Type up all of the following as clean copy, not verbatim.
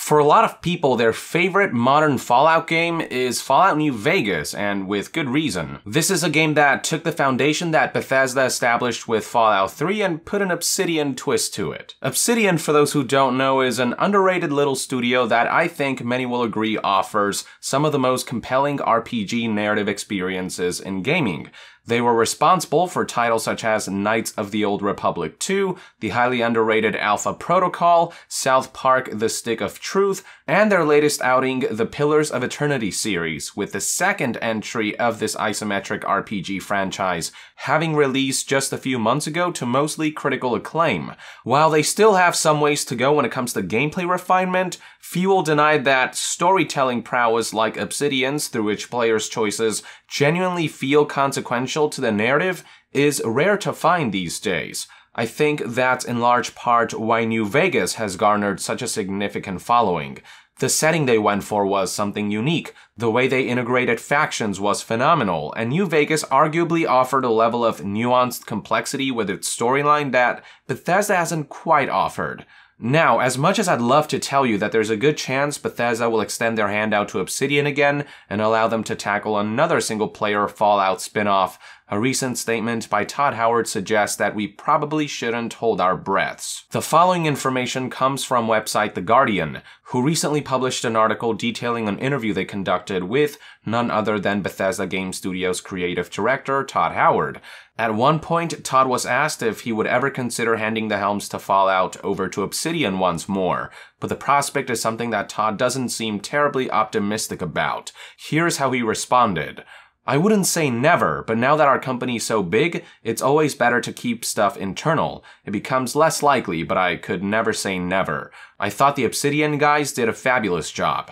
For a lot of people, their favorite modern Fallout game is Fallout New Vegas, and with good reason. This is a game that took the foundation that Bethesda established with Fallout 3 and put an Obsidian twist to it. Obsidian, for those who don't know, is an underrated little studio that I think many will agree offers some of the most compelling RPG narrative experiences in gaming. They were responsible for titles such as Knights of the Old Republic 2, the highly underrated Alpha Protocol, South Park: The Stick of Truth, and their latest outing, the Pillars of Eternity series, with the second entry of this isometric RPG franchise having released just a few months ago to mostly critical acclaim. While they still have some ways to go when it comes to gameplay refinement, few will deny that storytelling prowess like Obsidian's, through which players' choices genuinely feel consequential to the narrative, is rare to find these days. I think that's in large part why New Vegas has garnered such a significant following. The setting they went for was something unique, the way they integrated factions was phenomenal, and New Vegas arguably offered a level of nuanced complexity with its storyline that Bethesda hasn't quite offered. Now, as much as I'd love to tell you that there's a good chance Bethesda will extend their hand out to Obsidian again and allow them to tackle another single-player Fallout spin-off, a recent statement by Todd Howard suggests that we probably shouldn't hold our breaths. The following information comes from website The Guardian, who recently published an article detailing an interview they conducted with none other than Bethesda Game Studios creative director Todd Howard. At one point, Todd was asked if he would ever consider handing the helms to Fallout over to Obsidian once more, but the prospect is something that Todd doesn't seem terribly optimistic about. Here's how he responded. I wouldn't say never, but now that our company's so big, it's always better to keep stuff internal. It becomes less likely, but I could never say never. I thought the Obsidian guys did a fabulous job.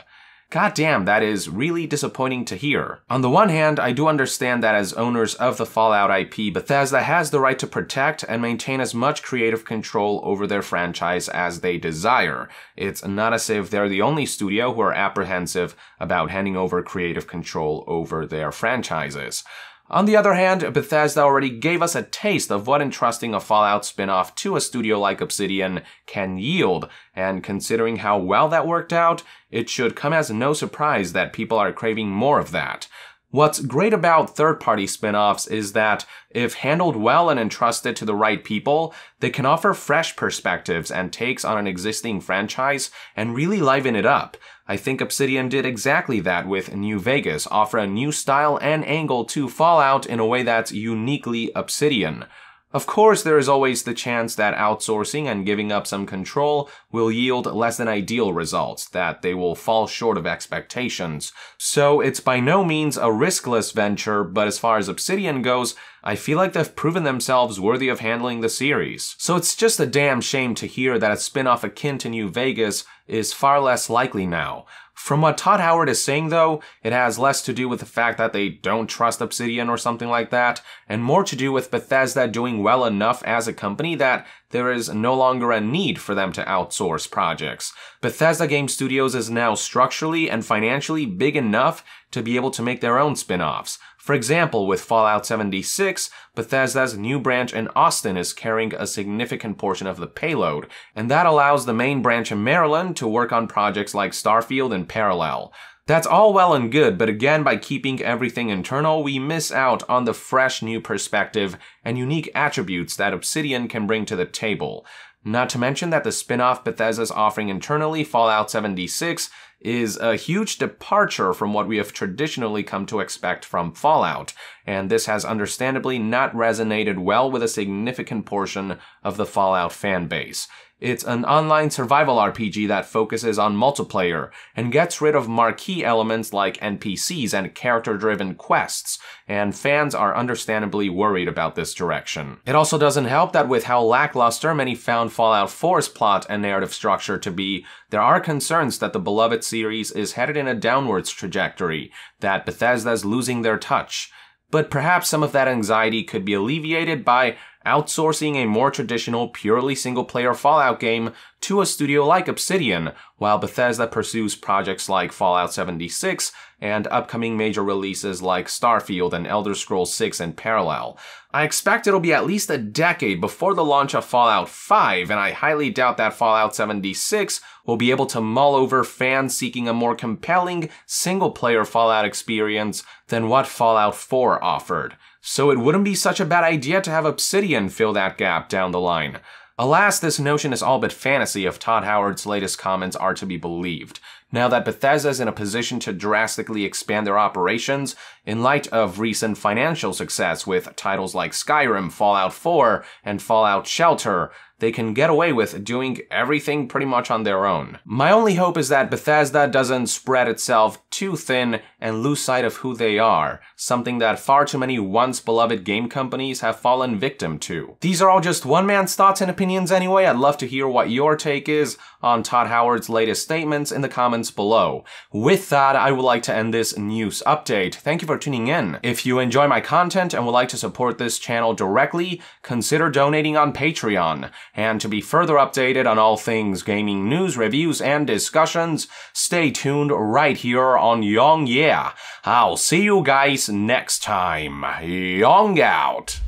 Goddamn, that is really disappointing to hear. On the one hand, I do understand that as owners of the Fallout IP, Bethesda has the right to protect and maintain as much creative control over their franchise as they desire. It's not as if they're the only studio who are apprehensive about handing over creative control over their franchises. On the other hand, Bethesda already gave us a taste of what entrusting a Fallout spin-off to a studio like Obsidian can yield, and considering how well that worked out, it should come as no surprise that people are craving more of that. What's great about third-party spin-offs is that, if handled well and entrusted to the right people, they can offer fresh perspectives and takes on an existing franchise and really liven it up. I think Obsidian did exactly that with New Vegas, offer a new style and angle to Fallout in a way that's uniquely Obsidian. Of course, there is always the chance that outsourcing and giving up some control will yield less than ideal results, that they will fall short of expectations. So it's by no means a riskless venture, but as far as Obsidian goes, I feel like they've proven themselves worthy of handling the series. So it's just a damn shame to hear that a spin-off akin to New Vegas is far less likely now. From what Todd Howard is saying though, it has less to do with the fact that they don't trust Obsidian or something like that, and more to do with Bethesda doing well enough as a company that there is no longer a need for them to outsource projects. Bethesda Game Studios is now structurally and financially big enough to be able to make their own spin-offs. For example, with Fallout 76, Bethesda's new branch in Austin is carrying a significant portion of the payload, and that allows the main branch in Maryland to work on projects like Starfield in parallel. That's all well and good, but again, by keeping everything internal, we miss out on the fresh new perspective and unique attributes that Obsidian can bring to the table. Not to mention that the spin-off Bethesda's offering internally, Fallout 76, is a huge departure from what we have traditionally come to expect from Fallout, and this has understandably not resonated well with a significant portion of the Fallout fanbase. It's an online survival RPG that focuses on multiplayer and gets rid of marquee elements like NPCs and character-driven quests, and fans are understandably worried about this direction. It also doesn't help that with how lackluster many found Fallout 4's plot and narrative structure to be, there are concerns that the beloved series is headed in a downwards trajectory, that Bethesda's losing their touch. But perhaps some of that anxiety could be alleviated by outsourcing a more traditional, purely single-player Fallout game to a studio like Obsidian, while Bethesda pursues projects like Fallout 76 and upcoming major releases like Starfield and Elder Scrolls 6 in parallel. I expect it'll be at least a decade before the launch of Fallout 5, and I highly doubt that Fallout 76 will be able to mull over fans seeking a more compelling single-player Fallout experience than what Fallout 4 offered. So it wouldn't be such a bad idea to have Obsidian fill that gap down the line. Alas, this notion is all but fantasy if Todd Howard's latest comments are to be believed. Now that Bethesda is in a position to drastically expand their operations in light of recent financial success with titles like Skyrim, Fallout 4, and Fallout Shelter, they can get away with doing everything pretty much on their own. My only hope is that Bethesda doesn't spread itself too thin and lose sight of who they are, something that far too many once beloved game companies have fallen victim to. These are all just one man's thoughts and opinions anyway. I'd love to hear what your take is on Todd Howard's latest statements in the comments below. With that, I would like to end this news update. Thank you for tuning in. If you enjoy my content and would like to support this channel directly, consider donating on Patreon. And to be further updated on all things gaming news, reviews, and discussions, stay tuned right here on Yong Yeah. I'll see you guys next time. Yong out.